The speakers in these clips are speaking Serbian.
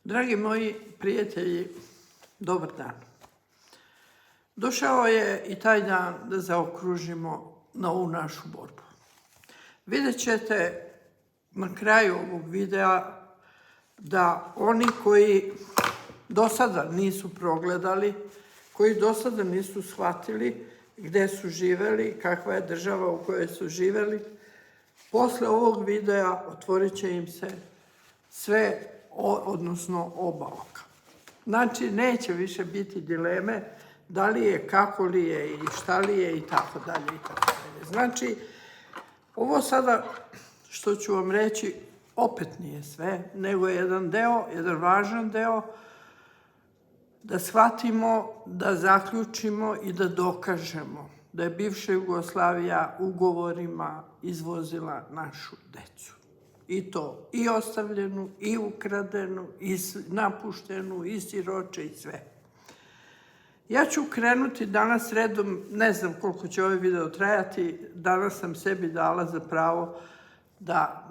Dragi moji prijatelji, dobar dan. Došao je i taj dan da zaokružimo na ovu našu borbu. Vidjet ćete na kraju ovog videa da oni koji do sada nisu progledali, koji do sada nisu shvatili gde su živeli, kakva je država u kojoj su živeli, posle ovog videa otvorit će im se sve, odnosno oba oka. Znači, neće više biti dileme da li je, kako li je i šta li je i tako dalje i tako dalje. Znači, ovo sada što ću vam reći opet nije sve, nego je jedan deo, jedan važan deo da shvatimo, da zaključimo i da dokažemo da je bivša Jugoslavija ugovorima izvozila našu decu. I to i ostavljenu, i ukradenu, i napuštenu, i siroče i sve. Ja ću krenuti danas redom, ne znam koliko će ovaj video trajati, danas sam sebi dala za pravo da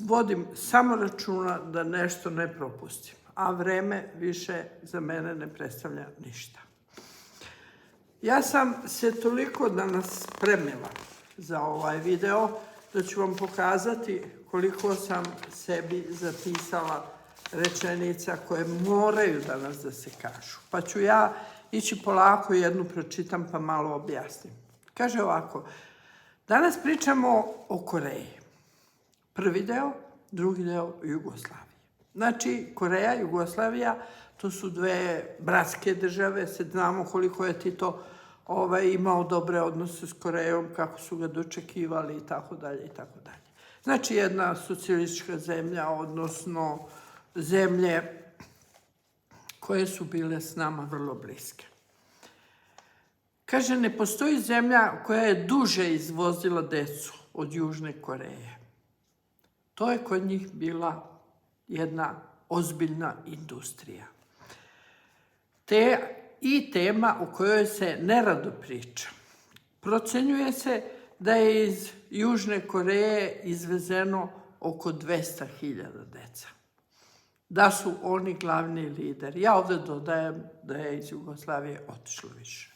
vodim samo računa da nešto ne propustim, a vreme više za mene ne predstavlja ništa. Ja sam se toliko danas spremila za ovaj video da ću vam pokazati koliko sam sebi zapisala rečenica koje moraju danas da se kažu. Pa ću ja ići polako, jednu pročitam pa malo objasnim. Kaže ovako, danas pričamo o Koreji. Prvi deo, drugi deo Jugoslavije. Znači, Koreja, Jugoslavija, to su dve bratske države, sad znamo koliko je Tito imao dobre odnose s Korejom, kako su ga dočekivali i tako dalje i tako dalje. Znači, jedna socijalistička zemlja, odnosno zemlje koje su bile s nama vrlo bliske. Kaže, ne postoji zemlja koja je duže izvozila decu od Južne Koreje. To je kod njih bila jedna ozbiljna industrija. I tema o kojoj se nerado priča. Procenjuje se da je iz Južne Koreje izvezeno oko 200.000 deca. Da su oni glavni lider. Ja ovde dodajem da je iz Jugoslavije otišlo više.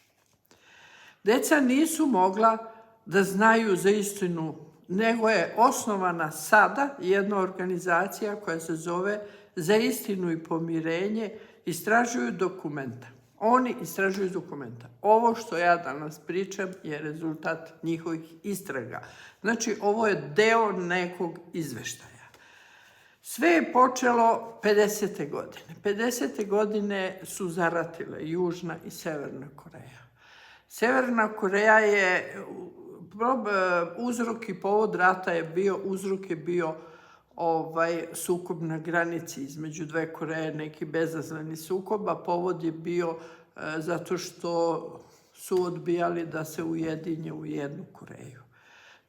Deca nisu mogla da znaju za istinu, nego je osnovana sada jedna organizacija koja se zove Za istinu i pomirenje, istražuju dokumenta. Oni istražuju dokumenta. Ovo što ja danas pričam je rezultat njihovih istraga. Znači, ovo je deo nekog izveštaja. Sve je počelo 50. godine. 50. godine su zaratile Južna i Severna Koreja. Severna Koreja je, uzrok i povod rata je bio, uzrok je bio sukob na granici između dve Koreje, neki bezazleni sukob, a povod je bio zato što su odbijali da se ujedinje u jednu Koreju.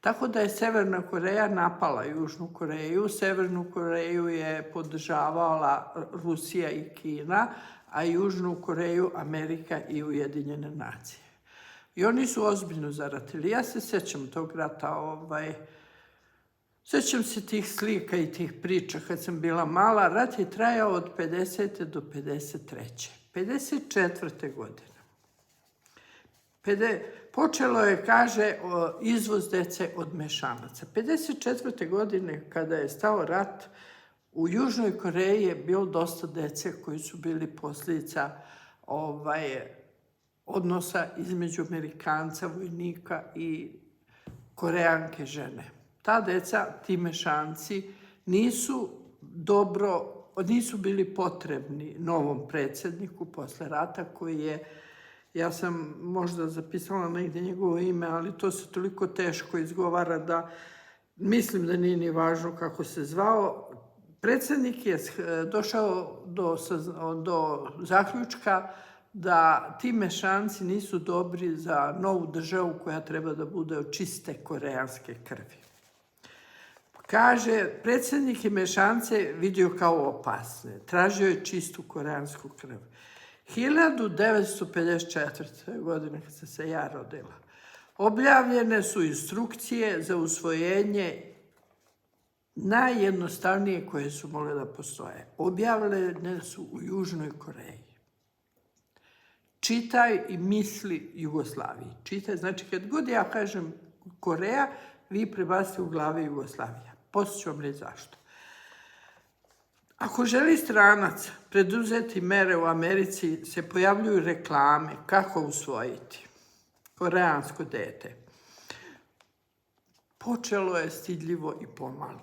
Tako da je Severna Koreja napala Južnu Koreju, Severnu Koreju je podržavala Rusija i Kina, a Južnu Koreju Amerika i Ujedinjene nacije. I oni su ozbiljno zaratili. Ja se sećam tog rata, sećam se tih slika i tih priča kad sam bila mala. Rat je trajao od 50. do 53. 54. godine. Počelo je, kaže, izvoz dece od mešanaca. 54. godine, kada je stao rat, u Južnoj Koreji je bilo dosta dece koji su bili posljedica odnosa između Amerikanca, vojnika i Korejanke žene. Ta deca, ti mešanci, nisu bili potrebni novom predsjedniku posle rata koji je, ja sam možda zapisala negdje njegovo ime, ali to se toliko teško izgovara da mislim da nije ni važno kako se zvao. Predsjednik je došao do zaključka da ti mešanci nisu dobri za novu državu koja treba da bude od čiste koreanske krvi. Kaže, predsjednik je mešance vidio kao opasne, tražio je čistu koreansku krv. 1954. godine, kad sam se ja rodila, objavljene su instrukcije za usvojenje najjednostavnije koje su mogle da postoje. Objavljene su u Južnoj Koreji. Čitaj i misli Jugoslaviji. Čitaj, znači kad god ja kažem Koreja, vi prebacite u glavi Jugoslavija. Poslije ću vam reći zašto. Ako želi stranac preduzeti mere u Americi, se pojavljuju reklame kako usvojiti koreansko dete. Počelo je stidljivo i pomalo.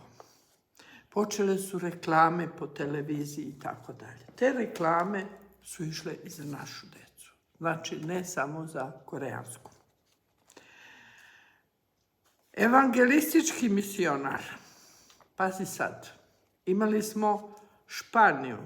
Počele su reklame po televiziji i tako dalje. Te reklame su išle i za našu decu. Znači, ne samo za koreansku. Evangelistički misionar. Pazi sad. Imali smo Španiju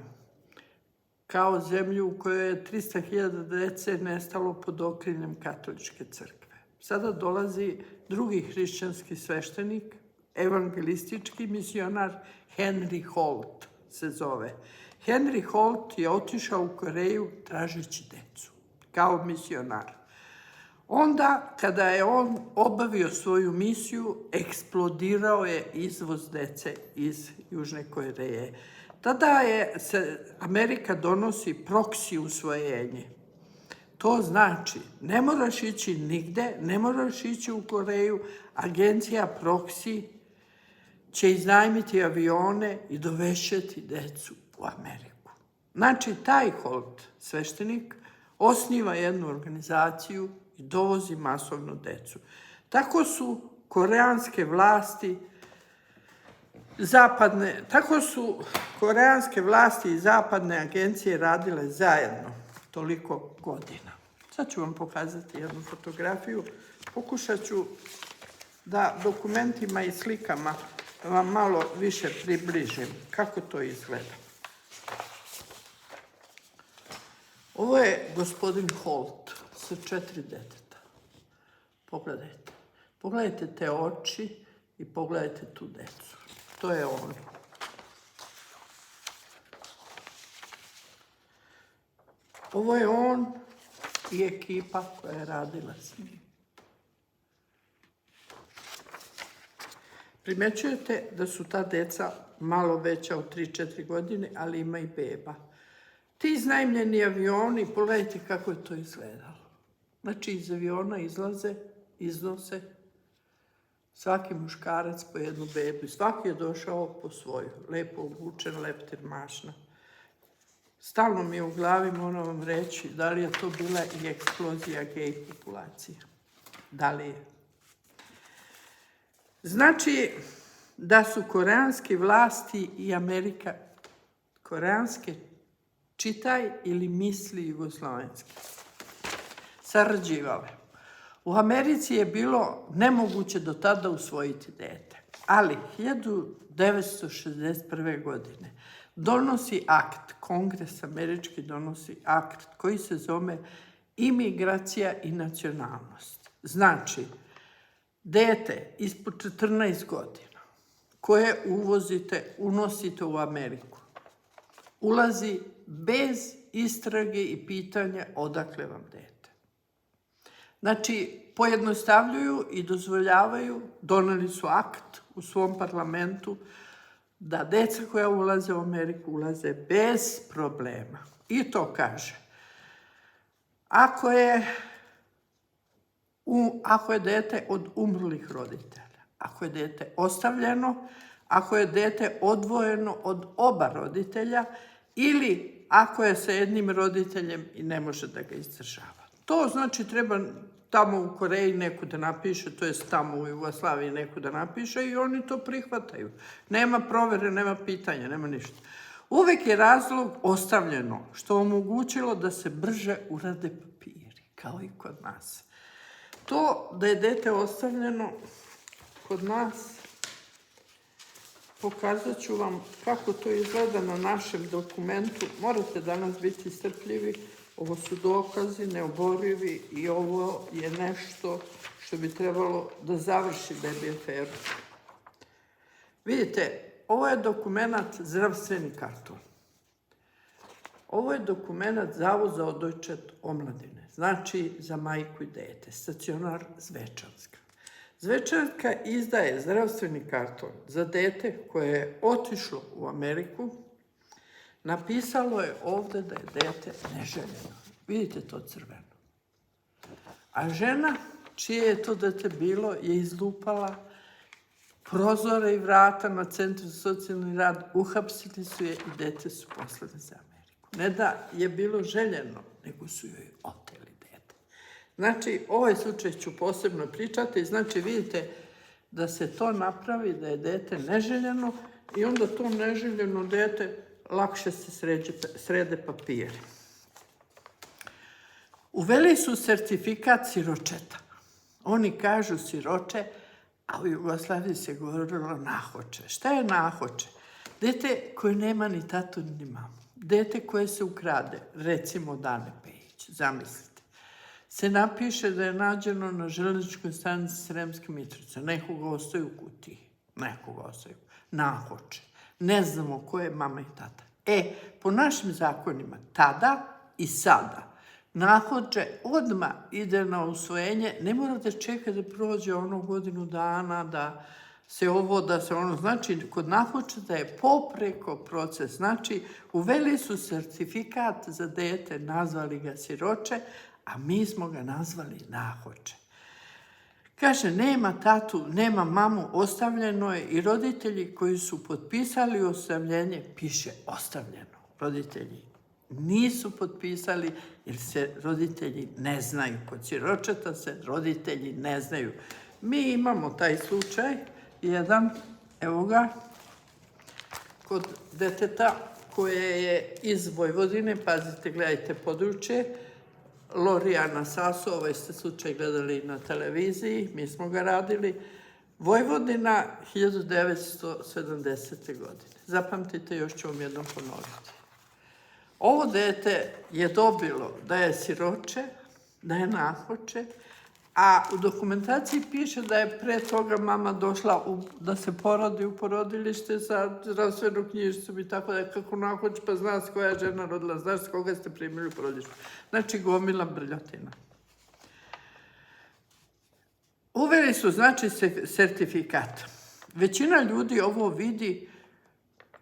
kao zemlju u kojoj je 300.000 dece nestalo pod okriljem katoličke crkve. Sada dolazi drugi hrišćanski sveštenik, evangelistički misionar, Henry Holt se zove. Henry Holt je otišao u Koreju tražeći decu, kao misionar. Onda, kada je on obavio svoju misiju, eksplodirao je izvoz dece iz Južne Koreje. Tada se Amerika donosi proksi usvojenje. To znači, ne moraš ići nigde, ne moraš ići u Koreju, agencija proksi će iznajmiti avione i dovešćeti decu u Ameriku. Znači, taj Holt, sveštenik, osniva jednu organizaciju i dovozi masovno decu. Tako su koreanske vlasti i zapadne agencije radile zajedno toliko godina. Sad ću vam pokazati jednu fotografiju. Pokušat ću da dokumentima i slikama vam malo više približim kako to izgleda. Ovo je gospodin Holt sa 4 deteta. Pogledajte. Pogledajte te oči i pogledajte tu decu. To je on. Ovo je on i ekipa koja je radila s njim. Primećujete da su ta deca malo veća od 3-4 godine, ali ima i beba. Ti iznajmljeni avioni, pogledajte kako je to izgledalo. Znači, iz aviona iznose svaki muškarac po jednu bebu. Svaki je došao po svoju. Lepo obučen, leptir mašna. Stalno mi je u glavi, moram vam reći, da li je to bila i eksplozija gej populacije. Da li je? Znači, da su koreanske vlasti i Amerika, koreanske čitaj ili misli jugoslovenski, sarađivale. U Americi je bilo nemoguće do tada usvojiti dete, ali 1961. godine donosi akt, Kongres američki donosi akt koji se zove imigracija i nacionalnost. Znači, dete ispod 14 godina koje unosite u Ameriku, ulazi bez istrage i pitanja odakle vam dete. Znači, pojednostavljuju i dozvoljavaju, doneli su akt u svom parlamentu, da deca koja ulaze u Ameriku ulaze bez problema. I to kaže, ako je dete od umrlih roditelja, ako je dete ostavljeno, ako je dete odvojeno od oba roditelja ili ako je sa jednim roditeljem i ne može da ga izdržava. To znači treba tamo u Koreji neko da napiše, to jest tamo u Jugoslaviji neko da napiše i oni to prihvataju. Nema provere, nema pitanja, nema ništa. Uvek je razlog ostavljeno, što omogućilo da se brže urade papiri, kao i kod nas. To da je dete ostavljeno kod nas, pokazat ću vam kako to izgleda na našem dokumentu. Morate danas biti strpljivi. Ovo su dokazi neoborivi i ovo je nešto što bi trebalo da završi baby aferu. Vidite, ovo je dokument zdravstveni karton. Ovo je dokument Zavod za odojčet omladine, znači za majku i dete, stacionar Zvečanska. Zvečarka izdaje zdravstveni karton za dete koje je otišlo u Ameriku. Napisalo je ovde da je dete neželjeno. Vidite to crveno. A žena, čije je to dete bilo, je izlupala prozore i vrata na Centru za socijalni rad, uhapsili su je i dete su poslali za Ameriku. Ne da je bilo željeno, nego su joj oteli dete. Znači, ovaj slučaj ću posebno pričati. Znači, vidite da se to napravi, da je dete neželjeno i onda to neželjeno dete lakše se srede papiri. Uveli su sertifikat siročeta. Oni kažu siroče, a u Jugoslaviji se govorilo nahoče. Šta je nahoče? Dete koje nema ni tatu ni mamu. Dete koje se ukrade, recimo Dane Pejić, zamislite. Se napiše da je nađeno na železničkoj stanici Sremske Mitrovice. Nekoga ostaje u kutiji. Nekoga ostaje. Nahoče. Ne znamo ko je mama i tata. Po našim zakonima, tada i sada, nahođe odmah ide na usvojenje, ne mora da čeka da prođe godinu dana, da se ovo, da se ono. Znači, kod nahođe da je popreko proces. Znači, uveli su sertifikat za dete, nazvali ga siroče, a mi smo ga nazvali nahođe. Kaže, nema tatu, nema mamu, ostavljeno je i roditelji koji su potpisali ostavljenje, piše ostavljeno. Roditelji nisu potpisali jer se roditelji ne znaju. Kod siročeta se roditelji ne znaju. Mi imamo taj slučaj, jedan, evo ga, kod deteta koje je iz Vojvodine, pazite, gledajte područje, Lorijana Saso, ovaj ste slučaj gledali na televiziji, mi smo ga radili, Vojvodina 1970. godine. Zapamtite, još ću vam jednom ponoviti. Ovo dete je dobilo da je siroče, da je nahoče, a u dokumentaciji piše da je pre toga mama došla da se porodi u porodilište sa zdravstvenom knjižicom i tako da kako nahoće, pa zna s koja žena rodila, znaš s koga ste primili u porodilište. Znači, gomila brljotina. Uveli su, znači, sertifikat. Većina ljudi ovo vidi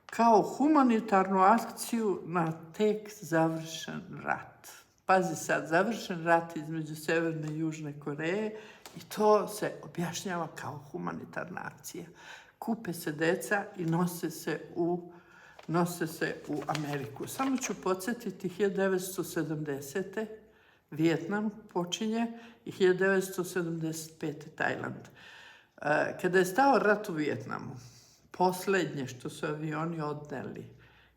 kao humanitarnu akciju na tek završen rat. Pazi sad, završen rat između Severne i Južne Koreje i to se objašnjava kao humanitarna akcija. Kupe se deca i nose se u Ameriku. Samo ću podsjetiti, 1970. Vijetnam počinje i 1975. Tajland. Kada je stao rat u Vijetnamu, poslednje što su avioni odneli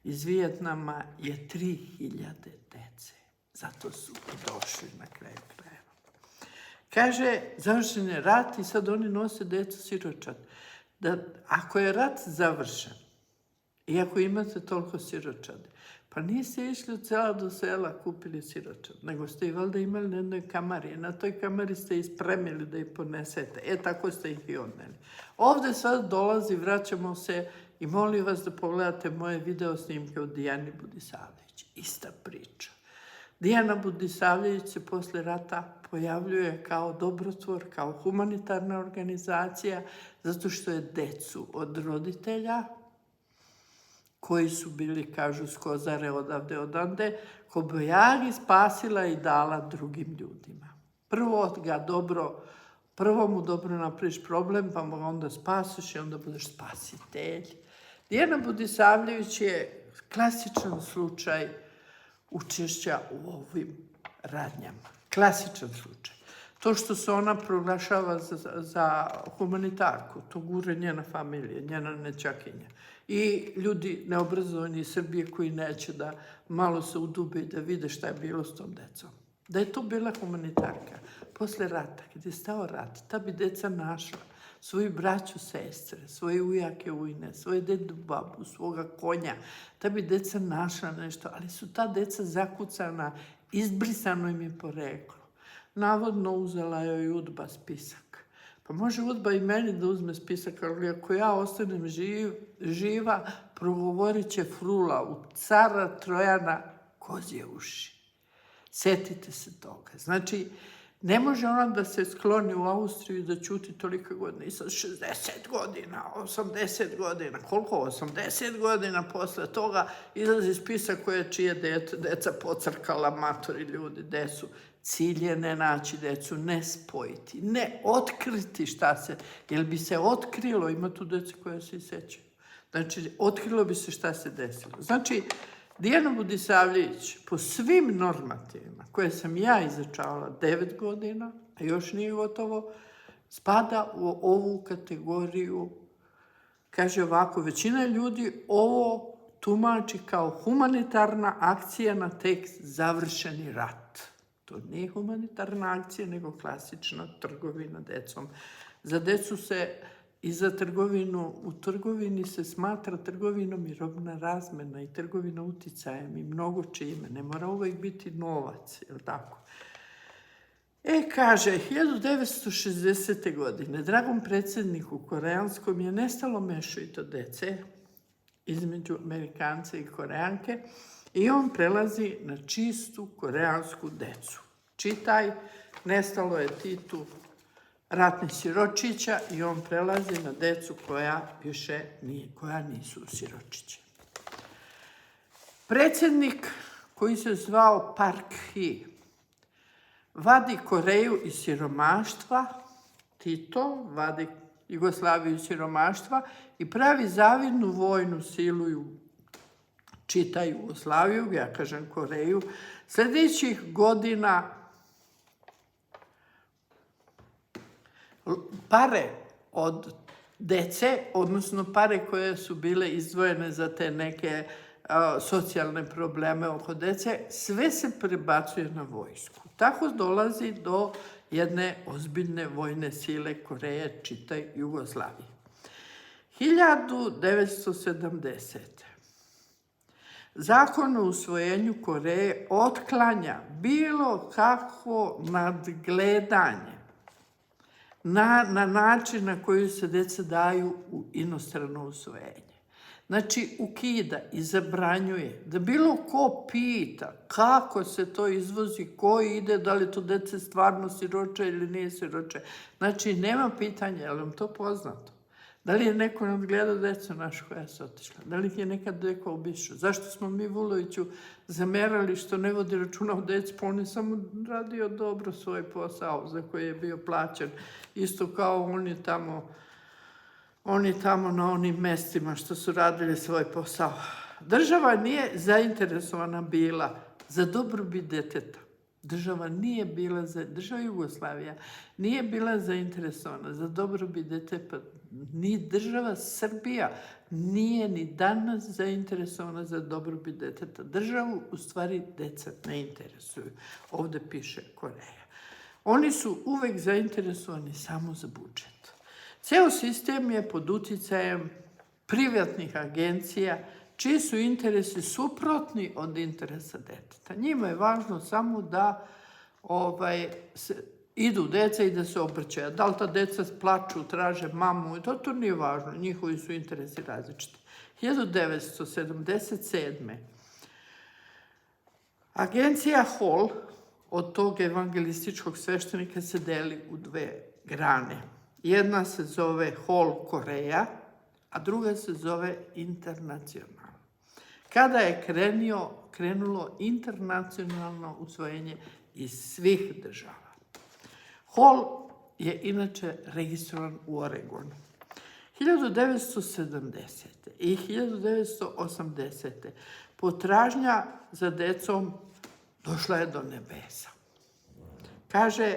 iz Vijetnama je 3000 dece. Zato su došli na kraju krajeva. Kaže, završen je rat i sad oni nose decu siročad. Ako je rat završen i ako imate toliko siročade, pa niste išli od sela do sela kupili siročad, nego ste i valjda imali na jednoj kamari. Na toj kamari ste ispremili da ih ponesete. Tako ste ih i odneli. Ovde sad dolazi, vraćamo se i molim vas da pogledate moje video snimke od Dijane Budisavljević. Ista priča. Dijana Budisavljević se posle rata pojavljuje kao dobrotvor, kao humanitarna organizacija, zato što je decu od roditelja, koji su bili, kažu, s Kozare odavde, odande, kobajagi spasila i dala drugim ljudima. Prvo mu dobro napraviš problem, pa mu onda spasiš i onda budeš spasitelj. Dijana Budisavljević je klasičan slučaj učešća u ovim radnjama. Klasičan slučaj. To što se ona proglašava za humanitarku, to gure njena familija, njena nećakinja. I ljudi neobrazovani iz Srbije koji neće da malo se udube i da vide šta je bilo s tom decom. Da je to bila humanitarka. Posle rata, kada je stao rat, ta bi deca našla svoju braću, sestre, svoje ujake, ujne, svoje dedu, babu, svoga konja. Ta bi deca našla nešto, ali su ta deca zakucana, izbrisano im je poreklo. Navodno uzela joj UDBA spisak. Pa može UDBA i meni da uzme spisak, ali ako ja ostanem živa, progovorit će frula u cara Trojana kozje uši. Setite se toga. Znači, Ne može ona da se skloni u Austriju i da ćuti toliko godina. I sad 60 godina, 80 godina, koliko? 80 godina posle toga izlazi spisak čije deca pocrkala, matori ljudi, decu. Cilj je ne naći decu, ne spojiti, ne otkriti šta se, jer bi se otkrilo, ima tu dece koje se i sećaju. Znači, otkrilo bi se šta se desilo. Znači, Dijana Budisavljević po svim normativima koje sam ja izučavala 9 godina, a još nije gotovo, spada u ovu kategoriju. Kaže ovako, većina ljudi ovo tumači kao humanitarna akcija na tekst završeni rat. To nije humanitarna akcija, nego klasična trgovina decom. Za decu se i za trgovinu, u trgovini se smatra trgovinom i robna razmena i trgovina uticajem i mnogo čime. Ne mora uvijek biti novac, je li tako? Kaže, 1960. godine dragom predsjedniku koreanskom je nestalo mešovito dece između Amerikanca i Koreanke i on prelazi na čistu koreansku decu. Čitaj, nestalo je Titu ratnih siročića i on prelazi na decu koja više nije, koja nisu siročiće. Predsjednik koji se zvao Park Hee vadi Koreju iz siromaštva, Tito vadi Jugoslaviju iz siromaštva i pravi zavidnu vojnu silu, čitaj Jugoslaviju, ja kažem Koreju. Sljedećih godina pare od dece, odnosno pare koje su bile izdvojene za te neke socijalne probleme oko dece, sve se prebacuje na vojsku. Tako dolazi do jedne ozbiljne vojne sile Koreje, čitaj Jugoslavije. 1970. Zakon o usvojenju Koreje otklanja bilo kakvo nadgledanje na način na koji se deca daju u inostrano usvojenje. Znači, ukida i zabranjuje da bilo ko pita kako se to izvozi, ko ide, da li to dece stvarno siroče ili nije siroče. Znači, nema pitanja, je li vam to poznato? Da li je neko nadgledao decu našu koja se otišla? Da li ih je nekad neko obišao? Zašto smo mi Vuloviću zamerali što ne vodi računa o deci, pa on je samo radio dobro svoj posao za koji je bio plaćen. Isto kao oni tamo na onim mestima što su radili svoj posao. Država nije zainteresovana bila za dobrobit deteta. Država Jugoslavija nije bila zainteresovana za dobrobit deteta. Ni država Srbija nije ni danas zainteresovana za dobrobit deteta. Državu u stvari deca ne interesuju. Ovde piše Koreja. Oni su uvek zainteresovani samo za budžet. Ceo sistem je pod uticajem privatnih agencija čiji su interesi suprotni od interesa deteta. Njima je važno samo da idu deca i da se obrćaju. Da li ta deca plaču, traže mamu, to nije važno. Njihovi su interesi različiti. 1977. Agencija Hall od tog evangelističkog sveštenika se deli u dve grane. Jedna se zove Hall Koreja, a druga se zove Internacional. Kada je krenulo internacionalno usvojenje iz svih država. Hall je inače registrovan u Oregonu. 1970. i 1980. potražnja za decom došla je do nebesa. Kaže,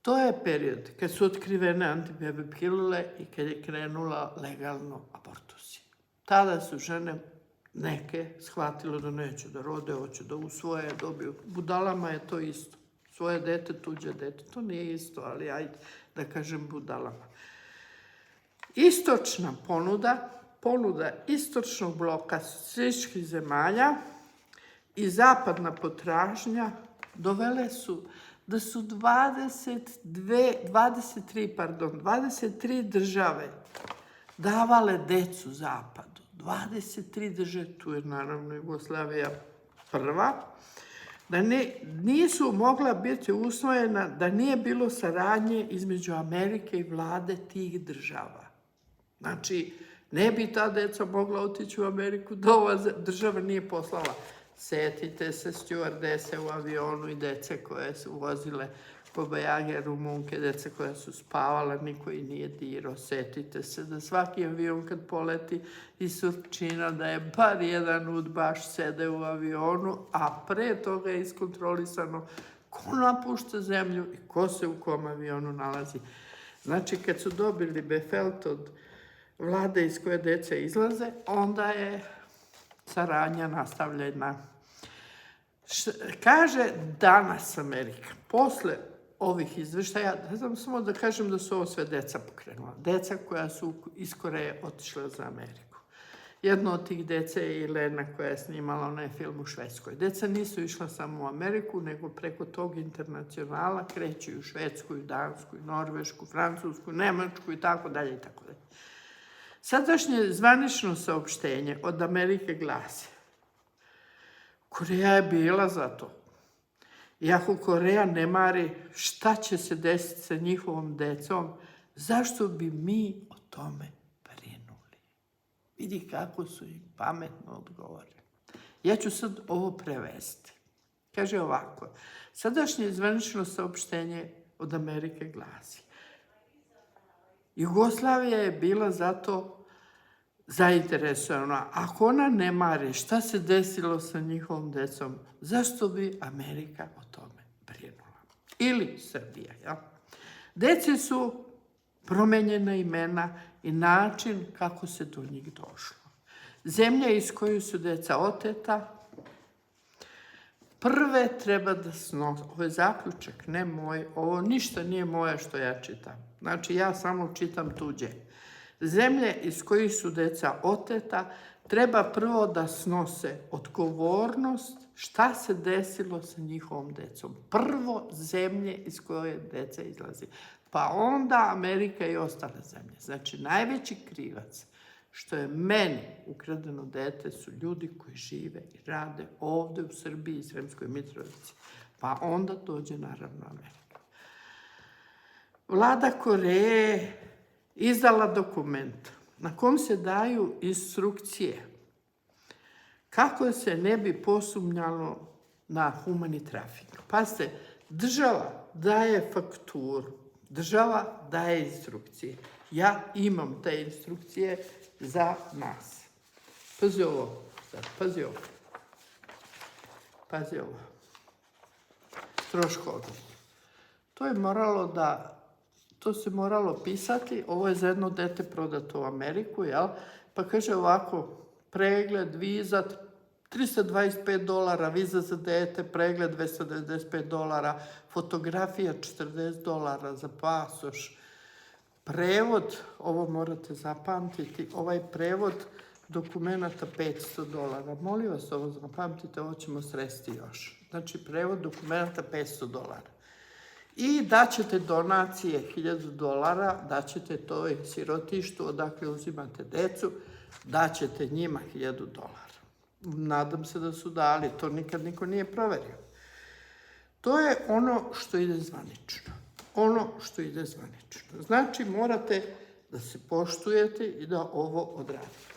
to je period kad su otkrivene antibebe pilule i kad je krenula legalno abortusi. Tada su žene neke shvatile da neće da rode, hoće da usvoje, dobiju. Budalama je to isto. Svoje dete, tuđe dete. To nije isto, ali ajde da kažem budalama. Istočna ponuda istočnog bloka socijalističkih zemalja i zapadna potražnja dovele su da su 23 države davale decu zapadu. 23 države, tu je naravno Jugoslavija prva. da nisu mogla biti usvojena da nije bilo saradnje između Amerike i vlade tih država. Znači, ne bi ta deca mogla otići u Ameriku da ova država nije poslala. Setite se stjuardese u avionu i dece koje su vozile kobajage, rumunke, dece koja su spavala, niko ih nije dirao. Setite se da svaki avion kad poleti iz Surčina, da je bar jedan udbaš sede u avionu, a pre toga je iskontrolisano ko napušta zemlju i ko se u kom avionu nalazi. Znači, kad su dobili befelt od vlade iz koje dece izlaze, onda je saradnja nastavljena. Kaže danas Amerika, posle ovih izveštaja, ne znam samo da kažem da su ovo sve deca pokrenula. Deca koja su iz Koreje otišla za Ameriku. Jedno od tih deca je i Lena koja je snimala onaj film u Švedskoj. Deca nisu išla samo u Ameriku, nego preko tog internacionala kreću i u Švedsku, i Dansku, i Norvešku, Francusku, Nemačku i tako dalje i tako dalje. Sadašnje zvanično saopštenje od Amerike glasi: Koreja je bila za to. I ako Koreja ne mari šta će se desiti sa njihovom decom, zašto bi mi o tome brinuli? Vidi kako su im pametno odgovorili. Ja ću sad ovo prevesti. Kaže ovako: sadašnje zvanično saopštenje od Amerike glasi: Jugoslavija je bila zato zainteresovana. Ako ona ne mari šta se desilo sa njihovom decom, zašto bi Amerika o tome brinula? Ili Srbija, jel? Deci su promenjena imena i način kako se do njih došlo. Zemlja iz koju su deca oteta, prve treba da snose. Ovo je zaključak, ne moj. Ovo ništa nije moje što ja čitam. Znači, ja samo čitam tuđe. Zemlje iz kojih su deca oteta treba prvo da snose odgovornost šta se desilo sa njihovom decom. Prvo zemlje iz koje deca izlazi. Pa onda Amerika i ostale zemlje. Znači, najveći krivac što je meni ukradeno dete su ljudi koji žive i rade ovde u Srbiji i Sremskoj Mitrovici. Pa onda dođe naravno Amerika. Vlada Koreje izdala dokument na kom se daju instrukcije kako se ne bi posumnjalo na humani trafik. Pazite, država daje fakturu, država daje instrukcije. Ja imam te instrukcije za nas. Pazi ovo, pazi ovo. Pazi ovo. Troškovi. To se moralo pisati, ovo je za jedno dete prodato u Ameriku, jel? Pa kaže ovako, pregled, viza, $325, viza za dete, pregled $295, fotografija $40 za pasoš, prevod, ovo morate zapamtiti, ovaj prevod dokumenata $500. Molim vas, ovo zapamtite, ovo ćemo sresti još. Znači, prevod dokumenata $500. I daćete donacije $1000, daćete toj sirotištu odakle uzimate decu, daćete njima $1000. Nadam se da su dali, to nikad niko nije proverio. To je ono što ide zvanično. Ono što ide zvanično. Znači, morate da se poštujete i da ovo odradite.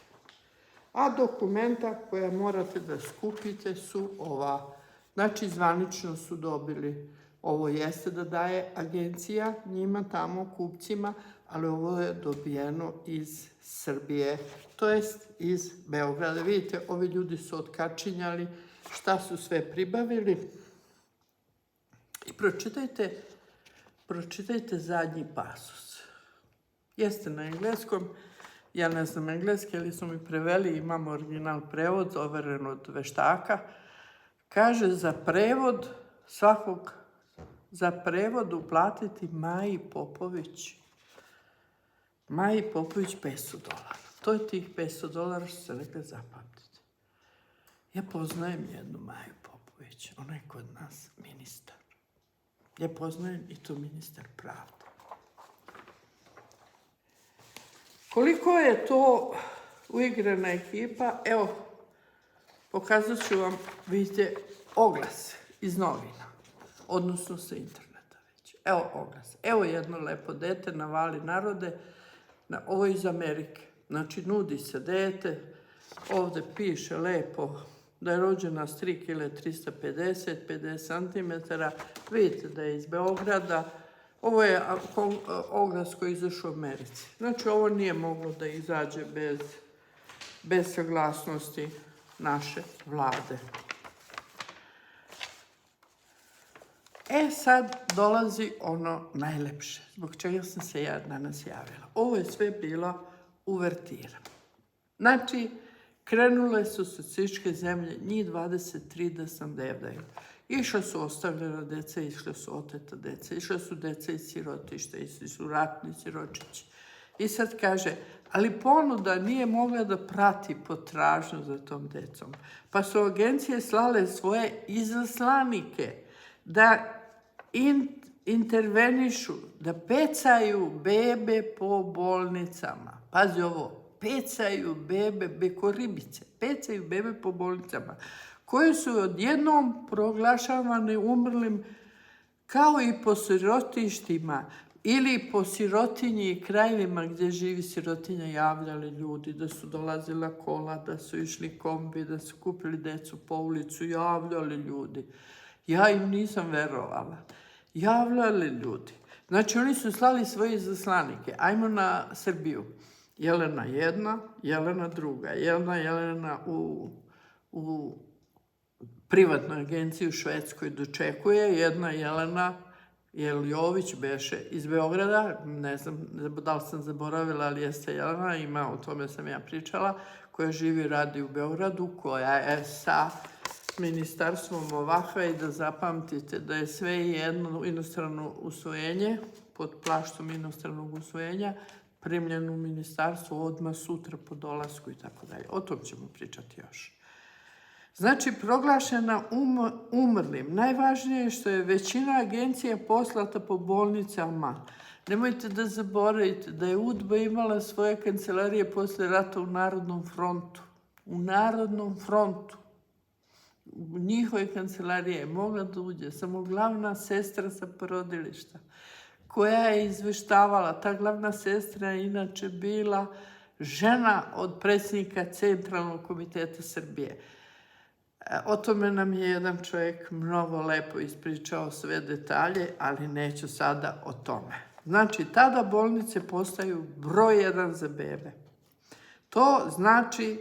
A dokumenta koja morate da skupite su ova. Znači, zvanično su dobili. Ovo jeste da daje agencija njima tamo, kupcima, ali ovo je dobijeno iz Srbije, to jest iz Beograda. Vidite, ovi ljudi su otkačinjali šta su sve pribavili. I pročitajte zadnji pasus. Jeste na engleskom, ja ne znam engleski, ali su mi preveli, imam original prevod, overen od veštaka. Kaže, za prevod uplatiti Maji Popović $500. To je tih $500 što se rekli, zapamtite. Ja poznajem jednu Maju Popović, ona je kod nas ministar. Ja poznajem i to ministar pravde. Koliko je to uigrana ekipa, evo, pokazat ću vam, vidite, oglas iz novina, odnosno sa interneta već. Evo oglas. Evo jedno lepo dete, navali narode, ovo je iz Amerike. Znači, nudi se dete, ovde piše lepo da je rođena s 3 kg 350, 50 cm. Vidite da je iz Beograda. Ovo je oglas koji je izašao u Americi. Znači, ovo nije moglo da izađe bez saglasnosti naše vlade. Sad dolazi ono najlepše, zbog čega sam se ja danas javila. Ovo je sve bila uvertira. Znači, krenule su socijalističke zemlje, njih 23 da snabdevaju. Išla su ostavljena deca, išla su oteta deca, išla su deca iz sirotišta, išli su ratni siročići. I sad kaže, ali ponuda nije mogla da prati potražnju za tom decom. Pa su agencije slale svoje izaslanike da intervenišu, da pecaju bebe po bolnicama. Pazi ovo, pecaju bebe, beko ribice, pecaju bebe po bolnicama, koje su odjednom proglašavane umrlim kao i po sirotištima ili po sirotinji i krajevima gdje živi sirotinja javljali ljudi, da su dolazila kola, da su išli kombi, da su kupili decu po ulicu, javljali ljudi. Ja im nisam verovala. Javljali ljudi. Znači, oni su slali svoje izaslanike. Ajmo na Srbiju. Jelena jedna, Jelena druga. Jelena u privatnoj agenciji u Švedskoj dočekuje. Jedna Jelena Jeljović beše iz Beograda. Ne znam da li sam zaboravila, ali jeste Jelena. Ima, o tome sam ja pričala. Koja živi i radi u Beogradu. Koja je sa ministarstvom ovakve i da zapamtite da je sve jedno inostrano usvojenje, pod plaštom inostranog usvojenja, primljeno u ministarstvo odmah sutra po dolasku i tako dalje. O tom ćemo pričati još. Znači, proglašena umrlim. Najvažnije je što je većina agencija poslata po bolnicama. Nemojte da zaboravite da je UDBA imala svoje kancelarije posle rata u Narodnom frontu. U Narodnom frontu. U njihove kancelarije je mogla da uđe samo glavna sestra sa porodilišta, koja je izveštavala. Ta glavna sestra je inače bila žena od predsjednika Centralnog komiteta Srbije. O tome nam je jedan čovjek mnogo lepo ispričao sve detalje, ali neću sada o tome. Znači, tada bolnice postaju broj 1 za bebe. To znači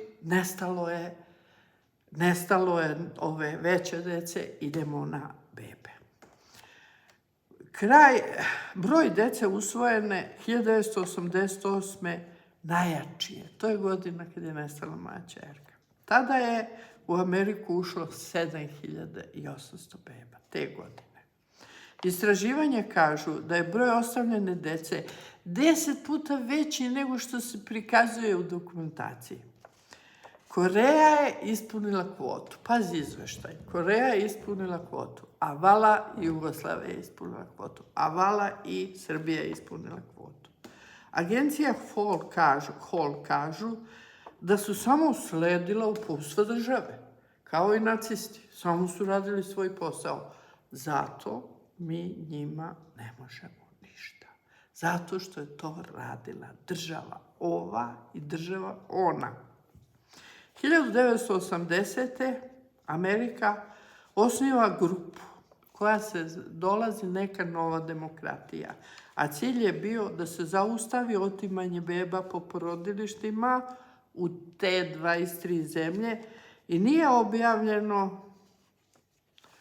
nestalo je ove veće dece, idemo na bebe. Broj dece usvojene 1988. najjači je. To je godina kad je nestala moja ćerka. Tada je u Ameriku ušlo 7800 beba, te godine. Istraživanja kažu da je broj ostavljene dece 10 puta veći nego što se prikazuje u dokumentaciji. Koreja je ispunila kvotu. Pazi izveštaj. Koreja je ispunila kvotu. A vala i Jugoslavija je ispunila kvotu. A vala i Srbija je ispunila kvotu. Agencija Hall kažu da su samo sledila uputstva države. Kao i nacisti. Samo su radili svoj posao. Zato mi njima ne možemo ništa. Zato što je to radila država ova i država ona. 1980. Amerika osniva grupu koja dolazi neka nova demokratija, a cilj je bio da se zaustavi otimanje beba po porodilištima u te 23 zemlje i nije objavljeno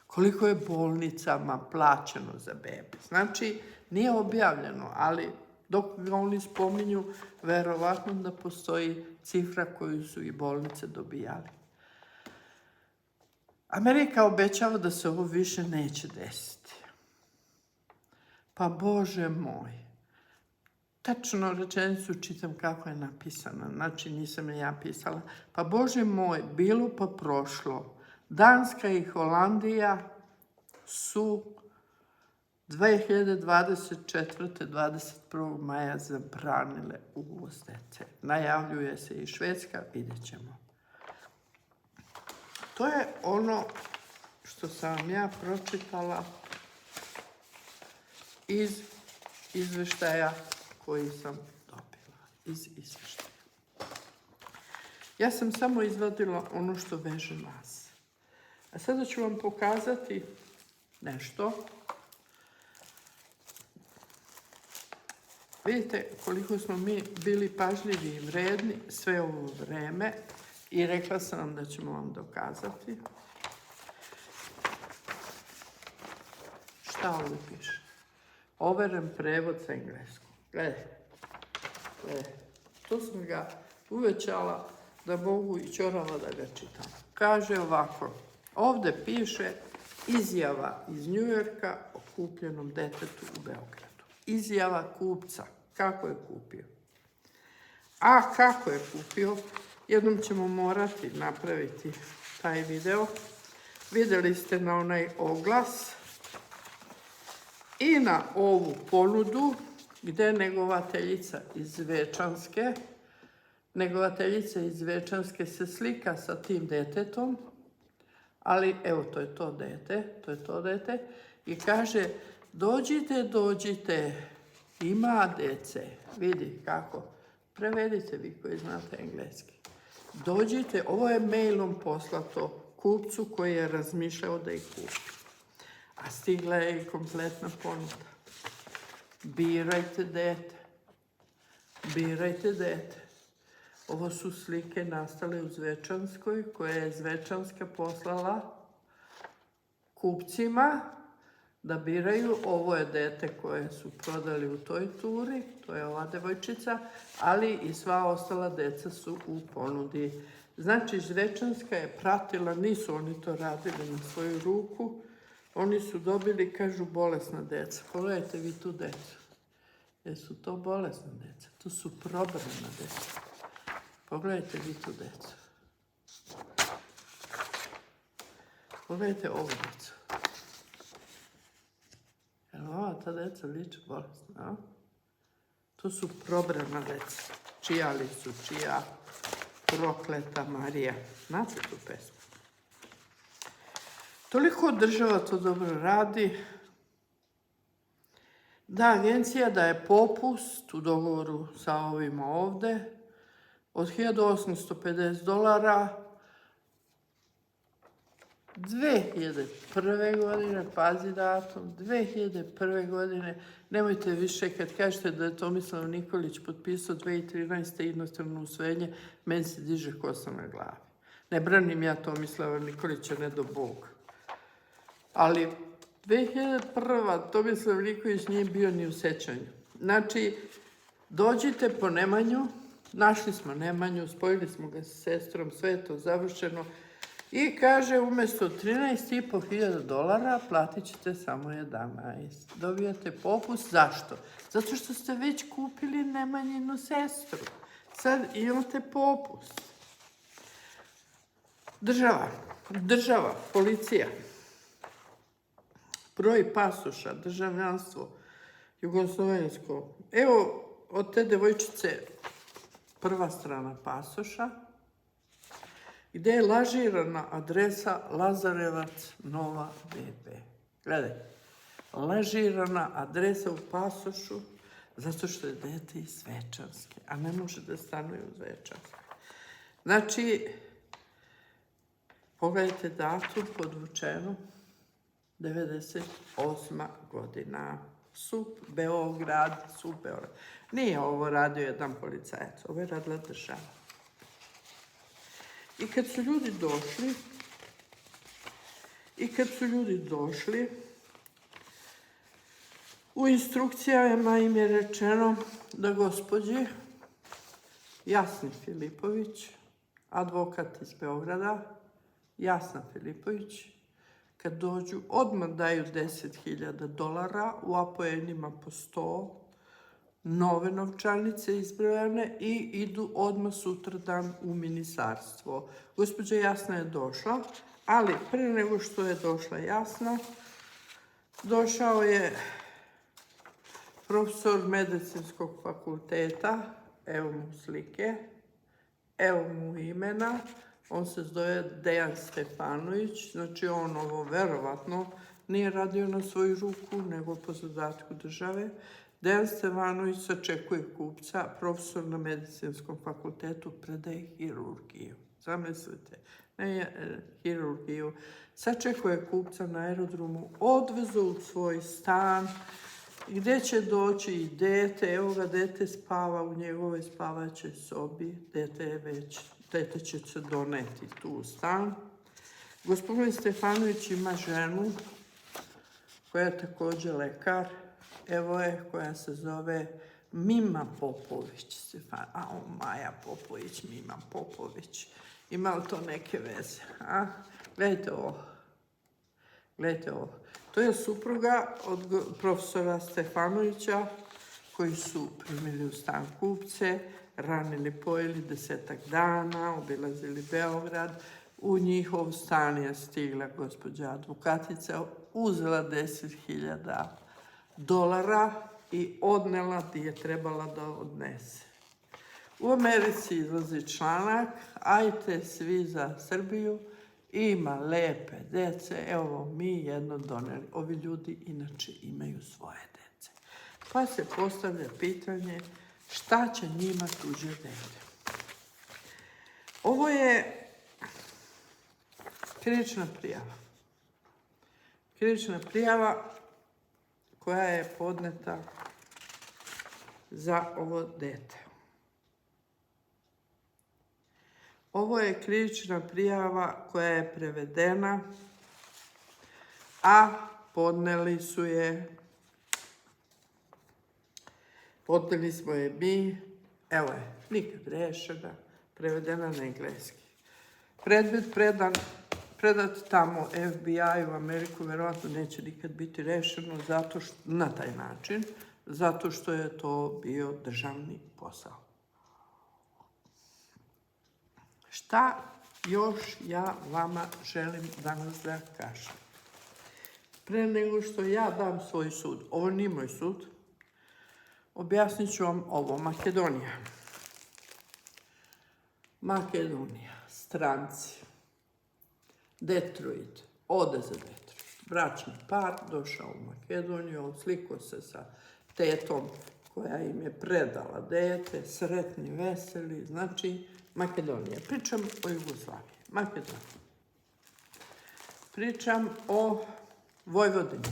koliko je bolnicama plaćeno za bebe. Znači, nije objavljeno, ali dok ga oni spominju, verovatno da postoji cifra koju su i bolnice dobijali. Amerika obećava da se ovo više neće desiti. Pa Bože moj, tačno rečenicu čitam kako je napisana, znači nisam je ja pisala. Pa Bože moj, bilo pa prošlo, Danska i Holandija su 2024. 21. maja zabranile uvoz dece. Najavljuje se i Švedska, vidjet ćemo. To je ono što sam ja pročitala iz izveštaja koji sam dobila. Iz izveštaja. Ja sam samo izvadila ono što veže nas. A sada ću vam pokazati nešto. Vidite koliko smo mi bili pažljivi i vredni sve ovo vreme i rekla sam vam da ćemo vam dokazati. Šta ovdje piše? Overen prevod sa engleskog. Gledaj. Tu sam ga uvećala da mogu i čorava da ga čitam. Kaže ovako, ovdje piše izjava iz Njujorka o kupljenom detetu u Beogradu. Izjava kupca. Kako je kupio? A kako je kupio? Jednom ćemo morati napraviti taj video. Vidjeli ste na onaj oglas i na ovu ponudu gdje je negovateljica iz Zvečanske. Negovateljica iz Zvečanske se slika sa tim detetom, ali evo to je to dete i kaže dođite, ima dece. Vidi kako. Prevedite vi koji znate engleski. Dođite, ovo je mailom poslato kupcu koji je razmišljao da ih kupi. A stigla je i kompletna ponuda. Birajte dete. Ovo su slike nastale u Zvečanskoj, koje je Zvečanska poslala kupcima da biraju. Ovo je dete koje su prodali u toj turi, to je ova devojčica, ali i sva ostala deca su u ponudi. Znači, Zvečanska je pratila, nisu oni to radili na svoju ruku, oni su dobili, kažu, bolesna deca. Pogledajte vi tu decu. Jesu to bolesna deca? To su probrana deca. Pogledajte vi tu decu. Pogledajte ovu decu. Evo, ova ta deca liči bolesna. To su probrana deca. Čija li su, čija prokleta Marija. Znate tu pesmu? Toliko država to dobro radi da agencija daje popust u dogovoru sa ovima ovde od $1.850 2001. godine, pazi datum, 2001. godine, nemojte više kad kažete da je Tomislav Nikolić potpisao 2013. jednostavno usvojenje, meni se diže kosa na glavi. Ne branim ja Tomislava Nikolića, ne do Bog. Ali 2001. Tomislav Nikolić nije bio ni u sećanju. Znači, dođite po Nemanju, našli smo Nemanju, spojili smo ga sa sestrom, sve je to završeno. I kaže, umjesto $13.500 platit ćete samo 11. Dobijate popust. Zašto? Zato što ste već kupili Nemanjinu sestru. Sad imate popust. Država, policija, broj pasoša, državljanstvo, jugoslovensko. Evo, od te devojčice prva strana pasoša, gdje je lažirana adresa Lazarevac, Nova BB. Gledaj, lažirana adresa u pasošu, zato što je dete iz Zvečanske, a ne može da stanuje u Zvečanskoj. Znači, pogledajte datum podvučeno, 98. godina. SUP Beograd. Nije ovo radio jedan policajac, ovo je radila država. I kad su ljudi došli, u instrukcijama im je rečeno da gospođi Jasni Filipović, advokat iz Beograda, Jasna Filipović, kad dođu, odmah daju $10.000 u apoenima po 100, nove novčanice izbrojane i idu odmah sutradan u ministarstvo. Gospođa Jasna je došla, ali prije nego što je došla Jasna, došao je profesor medicinskog fakulteta, evo mu slike, evo mu imena, On se zove Dejan Stefanović, znači on ovo verovatno nije radio na svoju ruku, nego po zadatku države. Dejan Stefanović sačekuje kupca, profesor na medicinskom fakultetu, predaje hirurgiju. Zamislite, ne hirurgiju. Sačekuje kupca na aerodromu, odvezu u svoj stan, gdje će doći i dete. Evo ga, dete spava u njegovoj spavaćoj sobi. Dete će se doneti tu u stan. Gospodin Stefanović ima ženu koja je također lekar. Evo je, koja se zove Mima Popović. Maja Popović, Mima Popović. Ima li to neke veze? A? Gledajte ovo. Gledajte ovo. To je supruga od profesora Stefanovića koji su primili u stan kupce, ranili, pojeli 10 dana, obilazili Beograd. U njihov stan je stigla gospođa advokatica, uzela $10.000 i odnela gdje je trebala da odnese. U Americi izlazi članak, ajte svi za Srbiju, ima lepe dece, evo mi jedno doneli. Ovi ljudi inače imaju svoje dece. Pa se postavlja pitanje šta će njima tuđe dete. Ovo je krivična prijava. Krivična prijava koja je podneta za ovo dete. Ovo je krivična prijava koja je prevedena, a podneli smo je mi, evo je, nikad rešena, prevedena na engleski. Predmet predat tamo FBI u Ameriku, verovatno neće nikad biti rešeno na taj način, zato što je to bio državni posao. Šta još ja vama želim danas da kažem? Pre nego što ja dam svoj sud, ovo nije moj sud, objasnit ću vam ovo. Makedonija, stranci, Detroit, ode za Detroit. Bračni par došao u Makedoniju, odslikao se sa tetom koja im je predala dete, sretni, veseli, znači Makedonija. Pričam o Jugoslaviji. Makedonija. Pričam o Vojvodini.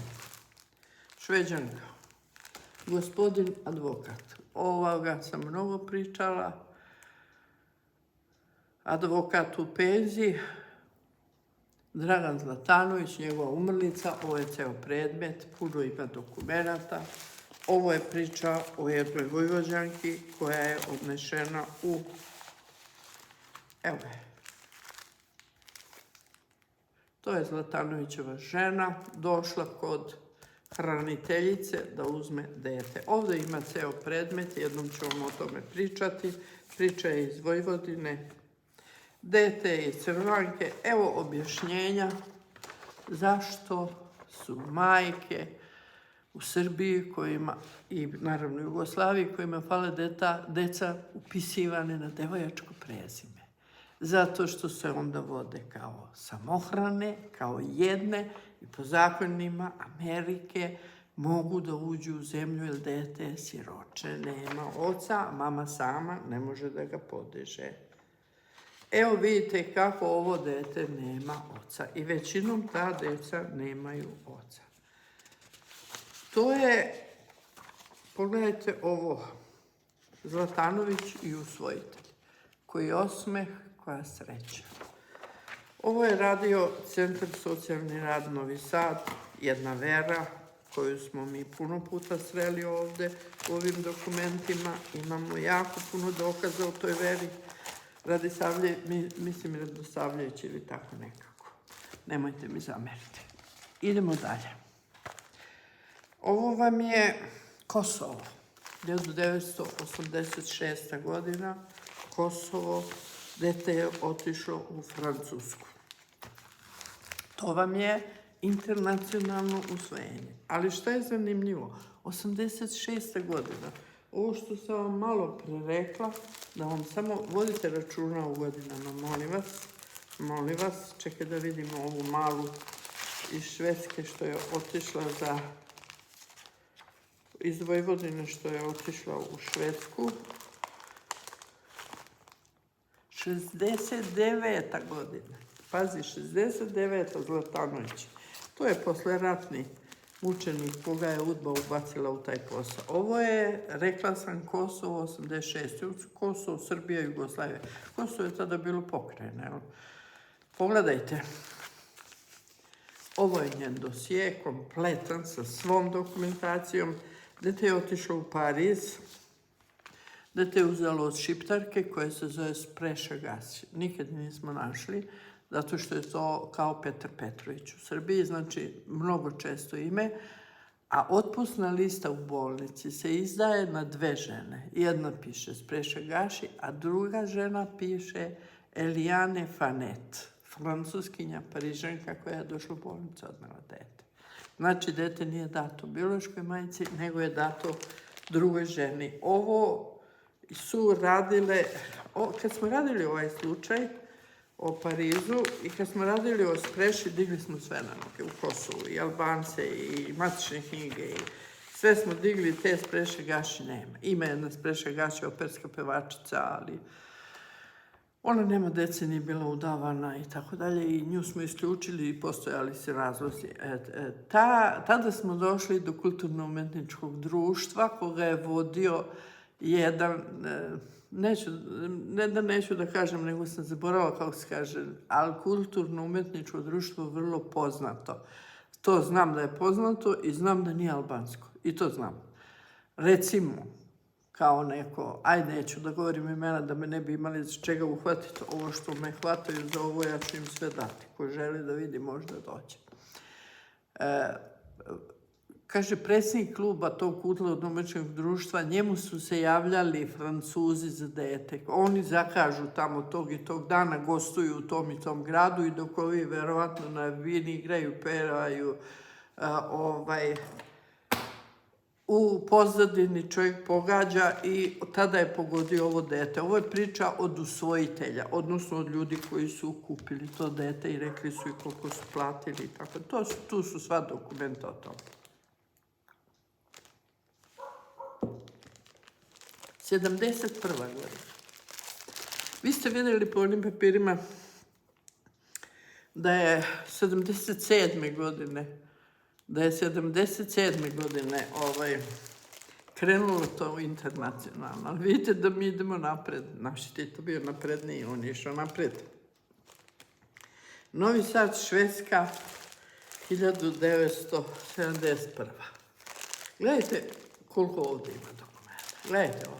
Šveđanka. Gospodin advokat. Ovoga sam mnogo pričala. Advokat u penziji. Dragan Zlatanović, njegova umrlica. Ovo je ceo predmet. Puno ima dokumenata. Ovo je priča o jednoj Vojvođanki koja je odnešena u... Evo je. To je Zlatanovićeva žena, došla kod hraniteljice da uzme dete. Ovdje ima ceo predmet, jednom ću vam o tome pričati. Priča je iz Vojvodine. Dete je iz Crvanke. Evo objašnjenja zašto su majke u Srbiji i naravno u Jugoslaviji kojima fale deca upisivane na devojačko prezime. Zato što se onda vode kao samohrane, kao jedne i po zakonima Amerike mogu da uđu u zemlju jer dete je siroče, nema oca, a mama sama ne može da ga podiže. Evo vidite kako ovo dete nema oca i većinom ta deca nemaju oca. To je, pogledajte ovo, Zlatanović i usvojitelj, koji osmeh, koja sreća. Ovo je radio Centar socijalni rad Novi Sad, jedna Vera, koju smo mi puno puta sreli ovde u ovim dokumentima. Imamo jako puno dokaza o toj Veri. Mislim Radosavljević ili tako nekako. Nemojte mi zameriti. Idemo dalje. Ovo vam je Kosovo. 1986. godina. Kosovo. Dete je otišlo u Francusku. To vam je internacionalno usvojenje. Ali šta je zanimljivo? 86. godina. Ovo što sam vam malo pre rekla, da vam samo vodite računa u godinama, molim vas. molim vas, čekaj da vidimo ovu malu iz Švedske što je otišla iz Vojvodine što je otišla u Švedsku. 69. godina. Pazi, 69. Zlatanović. To je posleratni mučenik koga je UDBA ubacila u taj posao. Ovo je, rekla sam, Kosovo 86. Kosovo, Srbija, Jugoslavija. Kosovo je tada bilo pokrajina. Pogledajte. Ovo je njen dosije, kompletan, sa svom dokumentacijom. Dete je otišlo u Pariz. Dete je uzelo od šiptarke koja se zove Spreša Gasi. Nikad nismo našli, zato što je to kao Petar Petrović u Srbiji, znači mnogo često ime. A otpusna lista u bolnici se izdaje na 2 žene. Jedna piše Spreša Gaši, a druga žena piše Eliane Fanet, francuskinja, Parižanka koja je došla u bolnicu odnela dete. Znači, dete nije dato biološkoj majici, nego je dato drugoj ženi. Ovo su radile, kad smo radili ovaj slučaj o Parizu i kad smo radili o Spreši, digli smo sve na noge u Kosovu, i Albance, i matične knjige, i sve smo digli, te Spreše Gaši nema. Ima jedna Spreša Gaši, operska pevačica, ali ona nema dece, nije bila udavana i tako dalje, i nju smo isključili i postojali se razlozi. Tada smo došli do kulturno-umetničkog društva koga je vodio jedan, neću da kažem, nego sam zaboravila kako se kaže, ali kulturno-umetničko društvo vrlo poznato. To znam da je poznato i znam da nije albansko. I to znam. Recimo, kao neko, ajde, neću da govorim imena da me ne bi imali za čega uhvatiti, ovo što me hvataju za ovo, ja ću im sve dati. Ko želi da vidi, možda dođe. Kaže, predsjednik kluba tog kulturno-umetničkog društva, njemu su se javljali Francuzi za dete. Oni zakažu tamo tog i tog dana, gostuju u tom i tom gradu, i dok ovi verovatno na vini igraju, pevaju, u pozadini čovjek pogađa i tada je pogodio ovo dete. Ovo je priča od usvojitelja, odnosno od ljudi koji su kupili to dete i rekli su i koliko su platili i tako. Tu su sva dokumenta o tome. 71. godina. Vi ste vidjeli po onim papirima da je 77. godine krenulo to internacionalno. Ali vidite da mi idemo napred. Naš Tito bio napredniji, on je išao napred. Novi Sad, Švedska, 1971. Gledajte koliko ovdje ima dokumenta. Gledajte ovo.